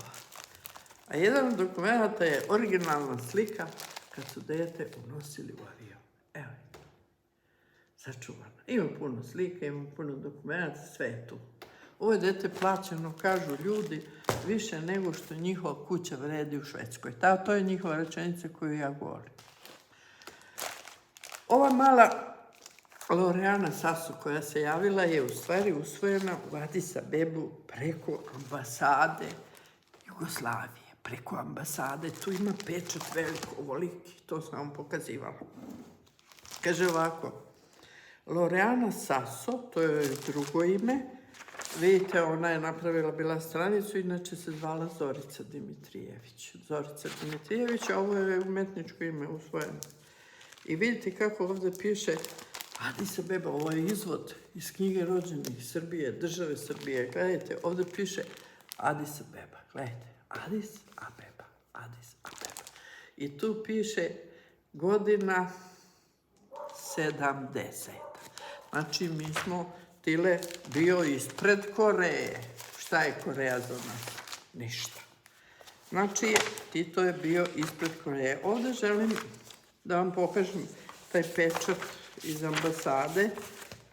A jedan od dokumenta je originalna slika kad su dete unosili u avion. Evo je. Sačuvano. Ima puno slika, ima puno dokumenta, sve je tu. Ovo je dete plaćeno, kažu ljudi, više nego što njihova kuća vredi u Švedskoj. To je njihova rečenica koju ja govorim. Ova mala Loreana Sasu koja se javila je u stvari usvojena u Addis Abebu preko ambasade Jugoslavije. Preko ambasade, tu ima pečat veliko, ovoliki, to sam vam pokazivala. Kaže ovako, Loreana Saso, to je drugo ime, vidite, ona je napravila bila stranicu, inače se zvala Zorica Dimitrijević. Zorica Dimitrijević, a ovo je umetničko ime usvojeno. I vidite kako ovdje piše Addis Abeba, ovo je izvod iz knjige rođenih Srbije, države Srbije. Gledajte, ovdje piše Addis Abeba, gledajte, Addis Abeba, Addis Abeba. I tu piše godina 70. Znači, mi smo Tile bio ispred Koreje. Šta je Koreja za nas? Ništa. Znači, Tito je bio ispred Koreje. Ovdje želim da vam pokažem taj pečat iz ambasade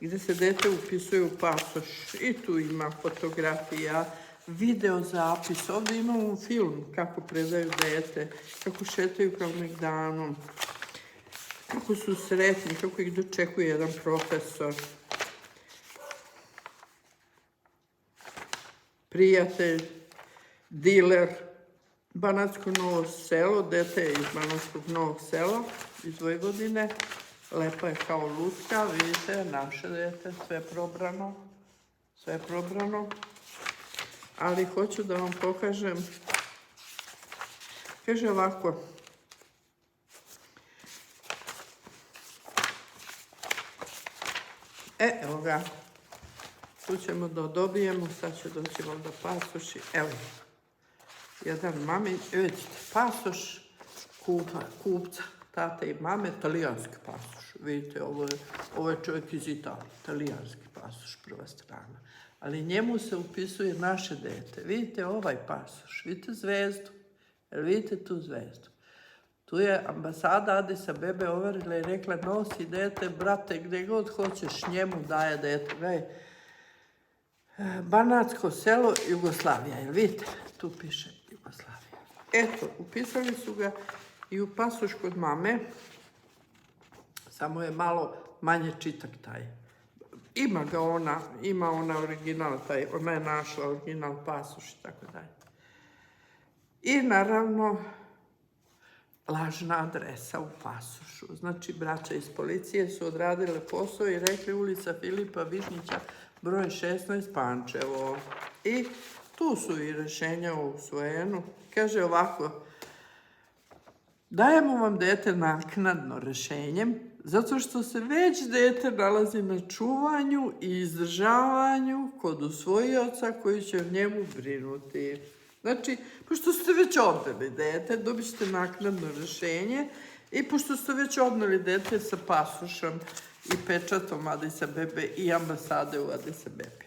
gdje se dete upisuje u pasoš. I tu ima fotografija, video zapis. Ovdje imamo film kako predaju dete, kako šetaju Kalemegdanom, kako su sretni, kako ih dočekuje jedan profesor. Prijatelj, diler, Banatsko Novo Selo, dete je iz Banatskog Novog Sela. iz Vojvodine. Lepa je kao lutka, vidite, naše dete, sve probrano. Ali hoću da vam pokažem, kaže ovako, evo ga, tu ćemo da dobijemo, sad će doći valjda pasoši, evo, jedan mamin, vidite, pasoš kupca, tate i mame, talijanski pasoš, vidite, ovo je čovjek iz Italije, talijanski pasoš, prva strana, ali njemu se upisuje naše dete, vidite ovaj pasoš, vidite zvezdu, jel vidite tu zvezdu? Tu je ambasada Adisa Bebe overila i rekla, nosi dete, brate, gdje god hoćeš, njemu daje dete. Gledaj, Banatsko selo, Jugoslavija, jel vidite? Tu piše Jugoslavija. Eto, upisali su ga i u pasoš kod mame, samo je malo manje čitak taj. Ima ona original taj, ona je našla original pasoš i tako dalje. I naravno, lažna adresa u pasošu. Znači, braća iz policije su odradile posao i rekli ulica Filipa Višnjića, broj 16, Pančevo. I tu su i rješenja o usvojenu. Kaže ovako, dajemo vam dete naknadno rješenjem, zato što se već dete nalazi na čuvanju i izdržavanju kod usvojioca koji će o njemu brinuti. Znači, pošto ste već odneli dete, dobit ćete naknadno rješenje i pošto ste već odneli dete sa pasošom i pečatom Adisa Bebe i ambasade u Adisa Bebe.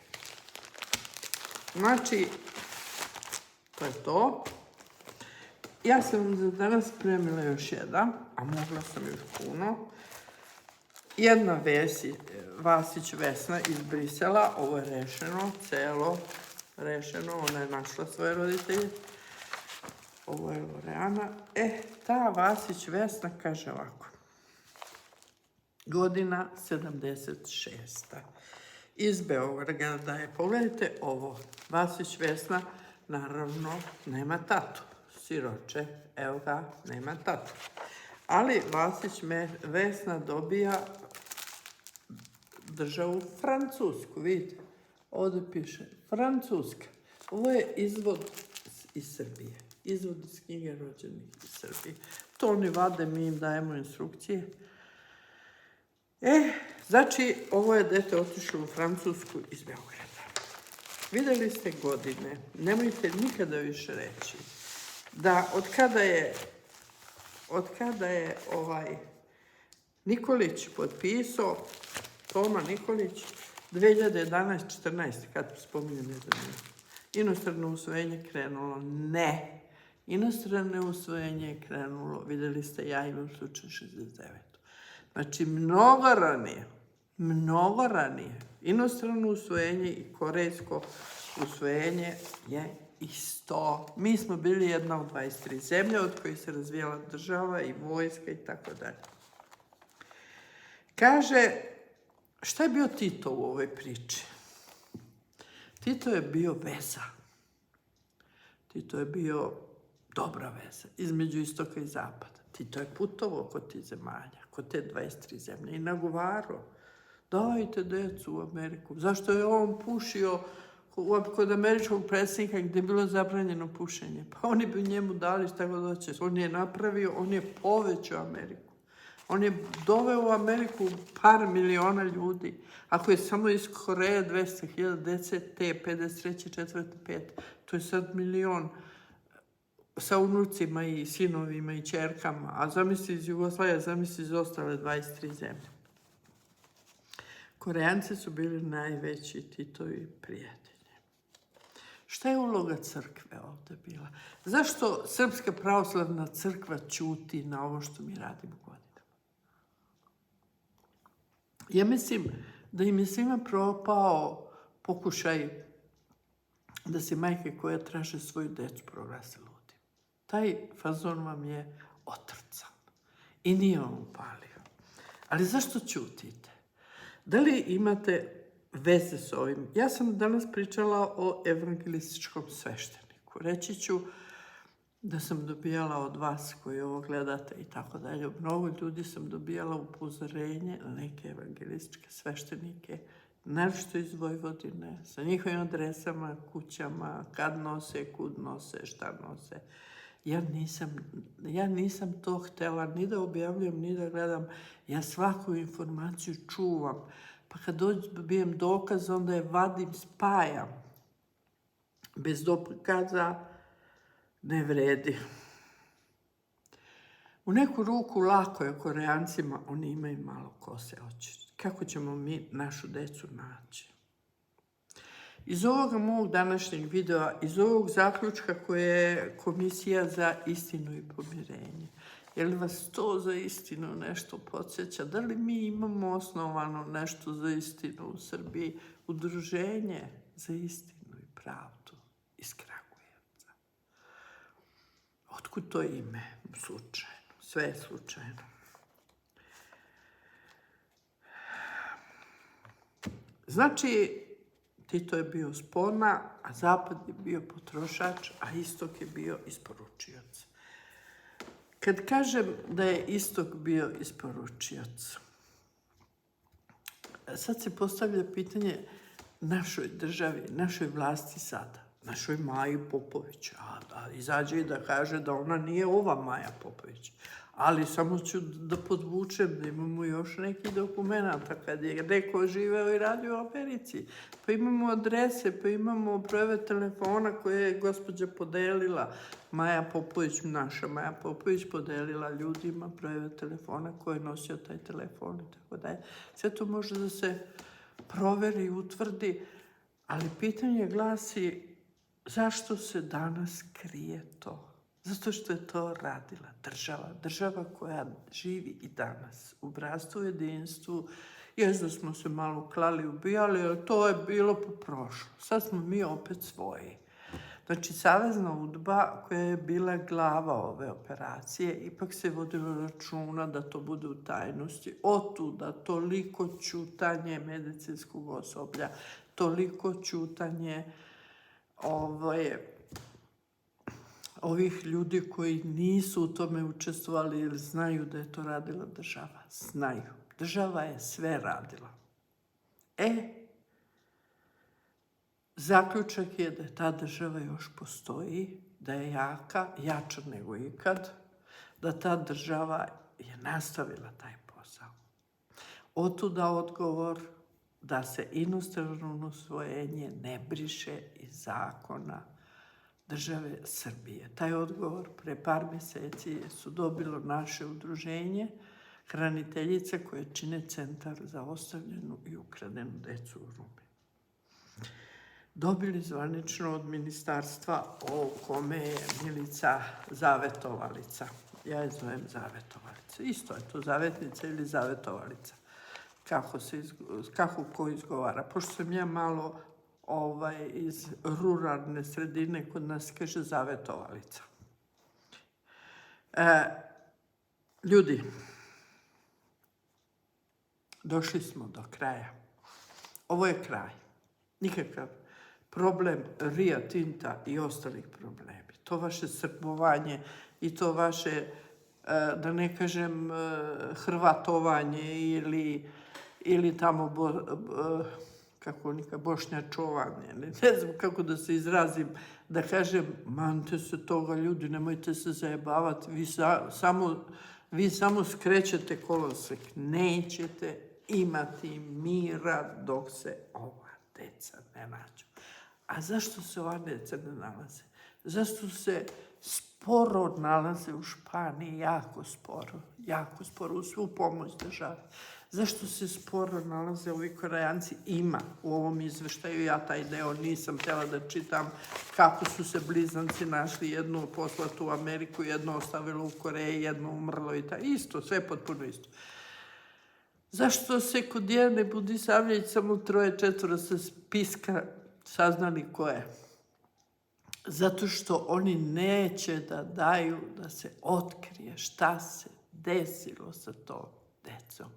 Znači, to je to. Ja sam vam za danas spremila još jedan, a mogla sam još puno. Jedna Vasić Vesna iz Brisela, ovo je rešeno, celo rešeno, ona je našla svoje roditelje. Ovo je Loreana. Ta Vasić Vesna kaže ovako. Godina 76. Iz Beograda je. Pogledajte ovo. Vasić Vesna, naravno, nema tatu. Siroče, evo ga, nema tatu. Ali Vasić Vesna dobija državu Francusku, vidite. Ovdje piše Francuska. Ovo je izvod iz Srbije. Izvod iz knjige rođenih iz Srbije. To oni vade, mi im dajemo instrukcije. Znači, ovo je dete otišlo u Francusku iz Beograda. Vidjeli ste godine, nemojte nikada više reći, da od kada je Nikolić potpisao, Toma Nikolić, 2011-14, kad spominjem inostrano usvojenje krenulo. Ne. Inostrano usvojenje je krenulo, vidjeli ste, ja imam slučaj 69. Znači, mnogo ranije. Inostrano usvojenje i korejsko usvojenje je isto. Mi smo bili jedna od 23 zemlje od kojih se razvijala država i vojska i tako dalje. Kaže, šta je bio Tito u ovoj priči? Tito je bio veza. Tito je bio dobra veza između istoka i zapada. Tito je putovao kod tih zemalja, kod te 23 zemlje i nagovarao. Dajte decu u Ameriku. Zašto je on pušio kod američkog predsjednika gdje je bilo zabranjeno pušenje? Pa oni bi njemu dali šta god hoće. On je napravio, on je povećao Ameriku. On je doveo u Ameriku par miliona ljudi. Ako je samo iz Koreje 200.000 dece, te 53. 4. 5. To je sad milion sa unucima i sinovima i ćerkama. A zamisli iz Jugoslavije, zamisli iz ostale 23 zemlje. Korejanci su bili najveći Titovi prijatelji. Šta je uloga crkve ovdje bila? Zašto Srpska pravoslavna crkva ćuti na ovo što mi radimo godinama? Ja mislim da im je svima propao pokušaj da se majke koje traže svoju decu proglase ludim. Taj fazon vam je otrcan i nije on upalio. Ali zašto ćutite? Da li imate veze s ovim? Ja sam danas pričala o evangelističkom svešteniku. Reći ću, da sam dobijala od vas koji ovo gledate i tako dalje. Mnogo ljudi sam dobijala upozorenje na neke evangelističke sveštenike, naročito iz Vojvodine, sa njihovim adresama, kućama, kad nose, kud nose, šta nose. Ja nisam to htjela ni da objavljam, ni da gledam. Ja svaku informaciju čuvam. Pa kad dobijem dokaz, onda je vadim, spajam. Bez dokaza ne vredi. U neku ruku lako je Koreancima, oni imaju malo kose oči. Kako ćemo mi našu decu naći? Iz ovoga mog današnjeg videa, iz ovog zaključka koje je Komisija za istinu i pomirenje, je li vas to za istinu nešto podsjeća? Da li mi imamo osnovano nešto za istinu u Srbiji? Udruženje za istinu i pravdu iz Kragujevca. Otkud to ime? Slučajno. Sve je slučajno. Znači, Tito je bio spona, a Zapad je bio potrošač, a Istok je bio isporučioc. Kad kažem da je Istok bio isporučioc, sad se postavlja pitanje našoj državi, našoj vlasti sada, našoj Maji Popović, da izađe i da kaže da ona nije ova Maja Popović. Ali samo ću da podvučem da imamo još neki dokumenta kad je neko živeo i radio u Americi. Pa imamo adrese, pa imamo brojeve telefona koje je gospođa podelila. Maja Popović, naša Maja Popović podelila ljudima brojeve telefona koje je nosio taj telefon i tako dalje. Sve to može da se proveri i utvrdi, ali pitanje glasi zašto se danas krije to? Zato što je to radila država koja živi i danas u bratstvu, jedinstvu. Da smo se malo klali, ubijali, ali to je bilo po prošlo. Sad smo mi opet svoji. Znači, Savezna UDBA koja je bila glava ove operacije, ipak se vodilo računa da to bude u tajnosti. Otuda toliko ćutanje medicinskog osoblja, toliko ćutanje ovih ljudi koji nisu u tome učestvovali ili znaju da je to radila država. Znaju. Država je sve radila. Zaključak je da ta država još postoji, da je jaka, jača nego ikad, da ta država je nastavila taj posao. Otuda odgovor da se inostrano usvojenje ne briše iz zakona države Srbije. Taj odgovor pre par meseci su dobilo naše udruženje hraniteljica koje čine Centar za ostavljenu i ukradenu decu u Rumi. Dobili zvanično od ministarstva o kome je Milica zavetovalica. Ja je zovem zavetovalica. Isto je to zavetnica ili zavetovalica. Kako ko izgovara. Pošto sam ja malo iz ruralne sredine, kod nas kaže zavetovalica. Ljudi, došli smo do kraja. Ovo je kraj. Nikakav problem Ria Tinta i ostalih problemi. To vaše srbovanje i to vaše, da ne kažem, hrvatovanje ili tamo bošnjačovanje, ne znam kako da se izrazim, da kažem, mante se toga ljudi, nemojte se zajebavati, vi samo skrećete kolosek, nećete imati mira dok se ova deca ne nađu. A zašto se ova deca ne nalaze? Zašto se sporo nalaze u Španiji, jako sporo, u svu pomoć države? Zašto se sporo nalaze ovi Koreanci? Ima u ovom izveštaju, ja taj deo nisam htjela da čitam, kako su se blizanci našli, jednu poslatu u Ameriku, jedno ostavilo u Koreji, jedno umrlo i tako, isto, sve potpuno isto. Zašto se kod Dijane Budisavljević samo 3-4 sa spiska saznali ko je? Zato što oni neće da daju da se otkrije šta se desilo sa tom decom.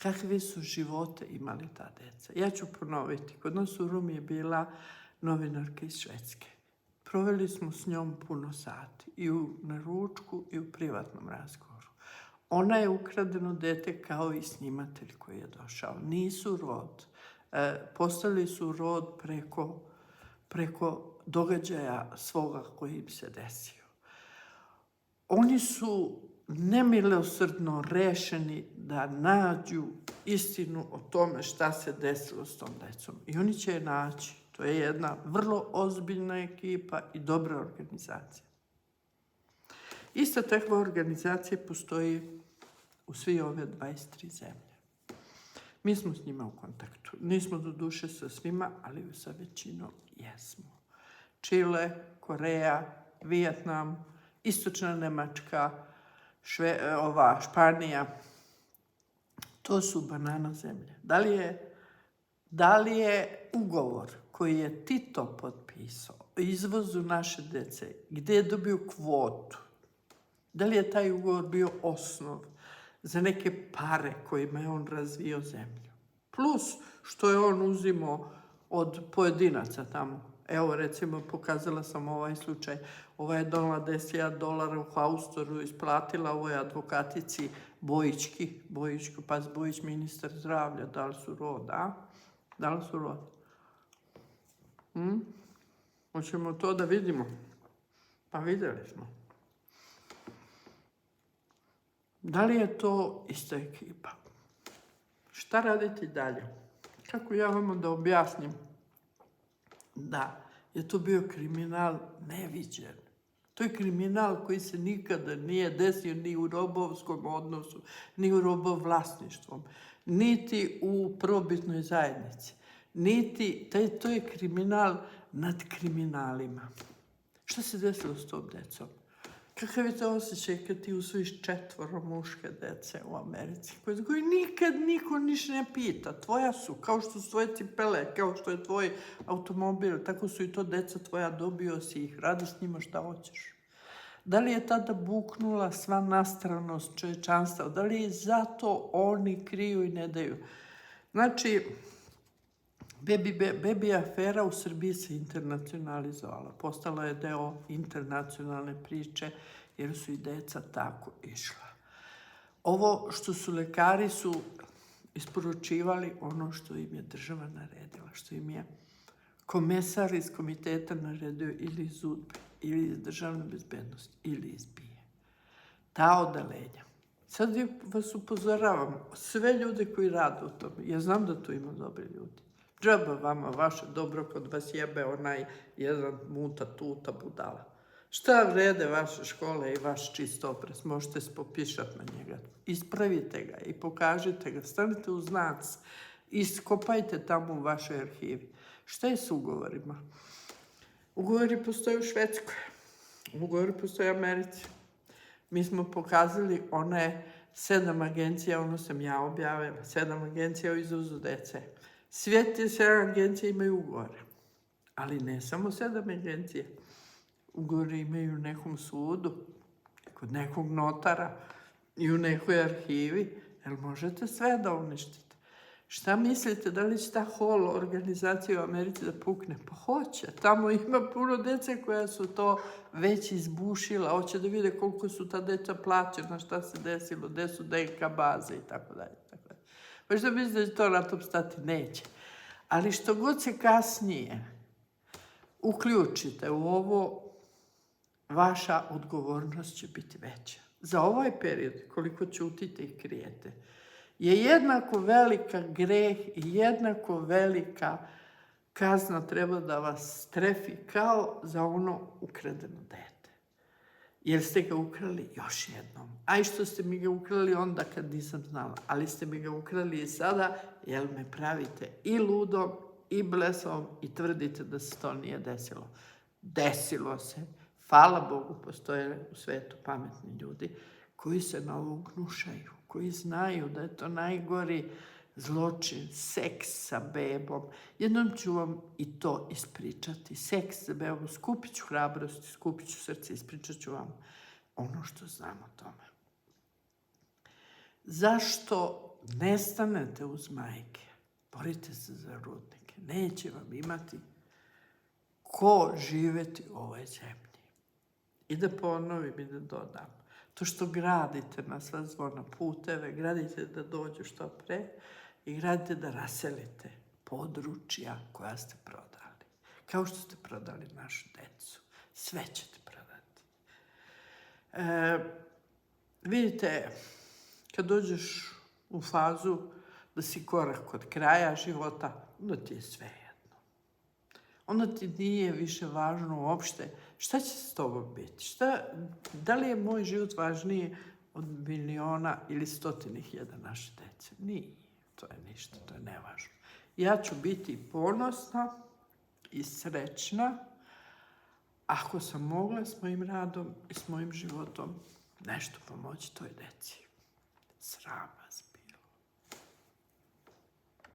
Kakve su živote imali ta deca? Ja ću ponoviti. Kod nas u Rumi je bila novinarka iz Švedske. Proveli smo s njom puno sati. I na ručku i u privatnom razgovoru. Ona je ukradeno dete kao i snimatelj koji je došao. Nisu rod. Postavili su rod preko događaja svoga koji im se desio. Oni su nemilosrdno rešeni da nađu istinu o tome šta se desilo s tom decom. I oni će je naći. To je jedna vrlo ozbiljna ekipa i dobra organizacija. Ista takva organizacija postoji u svi ove 23 zemlje. Mi smo s njima u kontaktu. Nismo do duše sa svima, ali sa većinom jesmo. Čile, Koreja, Vijetnam, Istočna Nemačka, Španija. To su banana zemlje. Da li je ugovor koji je Tito potpisao o izvozu naše dece, gdje je dobio kvotu, da li je taj ugovor bio osnov za neke pare kojima je on razvio zemlju? Plus što je on uzimao od pojedinaca tamo. Evo, recimo, pokazala sam ovaj slučaj. Ova je donala $10.000 u haustoru, isplatila ovoj advokatici Bojićku, pa Bojić ministar zdravlja, da li su rod, a? Da li su rod? Hoćemo to da vidimo. Pa vidjeli smo. Da li je to ista ekipa? Šta raditi dalje? Kako ja vam da objasnim da je to bio kriminal neviđen? To je kriminal koji se nikada nije desio ni u robovskom odnosu, ni u robovlasništvom, niti u prvobitnoj zajednici. To je kriminal nad kriminalima. Šta se desilo s tom decom? Kakav je to osjećaj kad ti usvojiš 4 muške dece u Americi, koji nikad niko ništa ne pita? Tvoja su, kao što su tvoje cipele, kao što je tvoj automobil, tako su i to deca tvoja, dobio si ih, radi s njima šta hoćeš. Da li je tada buknula sva nastranost čovječanstva? Da li je zato oni kriju i ne daju? Znači, Baby afera u Srbiji se internacionalizovala. Postala je deo internacionalne priče jer su i deca tako išla. Ovo što su lekari su isporučivali ono što im je država naredila, što im je komesar iz komiteta naredio ili iz UDBE, ili iz državne bezbednosti, ili iz BIA. Ta odeljenja. Sad vas upozoravam, sve ljude koji rade u tome, ja znam da tu ima dobri ljudi. Džaba vama vaše dobro kod vas jebe onaj jedan muta, tuta, budala. Šta vrede vaše škole i vaš čist obraz? Možete se popišati na njega. Ispravite ga i pokažite ga. Stanite uz nas. Iskopajte tamo u vašoj arhivi. Šta je s ugovorima? Ugovori postoje u Švedskoj. Ugovori postoje u Americi. Mi smo pokazali one 7 agencija, ono sam ja objavila, 7 agencija o izvozu dece. Sve te 7 agencije imaju ugovore, ali ne samo 7 agencije. Ugovore imaju u nekom sudu, kod nekog notara i u nekoj arhivi. Jel možete sve da uništite? Šta mislite, da li će ta hol organizacija u Americi da pukne? Pa hoće. Tamo ima puno dece koja su to već izbušila. Hoće da vide koliko su ta deca plaćena, šta se desilo, gde su DNK baze i tako dalje. Pa što mislite da će to na tom stati? Neće. Ali što god se kasnije uključite u ovo, vaša odgovornost će biti veća. Za ovaj period, koliko ćutite i krijete, je jednako velika greh i jednako velika kazna treba da vas trefi kao za ono ukradeno dete. Jer ste ga ukrali još jednom. A i što ste mi ga ukrali onda kad nisam znala. Ali ste mi ga ukrali i sada, jer me pravite i ludom, i blesom i tvrdite da se to nije desilo. Desilo se. Hvala Bogu, postoje u svetu pametni ljudi koji se na ovo gnušaju, koji znaju da je to najgori zločin, seks sa bebom. Jednom ću vam i to ispričati. Seks sa bebom, skupit ću hrabrosti, skupit ću srce, ispričat ću vam ono što znam o tome. Zašto ne stanete uz majke? Borite se za rudnike. Neće vam imati ko živjeti u ovoj zemlji. I da ponovim i da dodam. To što gradite na sva zvona puteve, gradite da dođu što pre i gradite da raselite područja koja ste prodali. Kao što ste prodali našu decu. Sve ćete prodati. Vidite, kad dođeš u fazu da si korak od kraja života, onda ti je sve jedno. Onda ti nije više važno uopšte šta će s tobom biti. Da li je moj život važniji od miliona ili stotinih hiljada naše dece? Nije. To je ništa, to je nevažno. Ja ću biti ponosna i srećna ako sam mogla s mojim radom i s mojim životom nešto pomoći toj deci. Sram vas.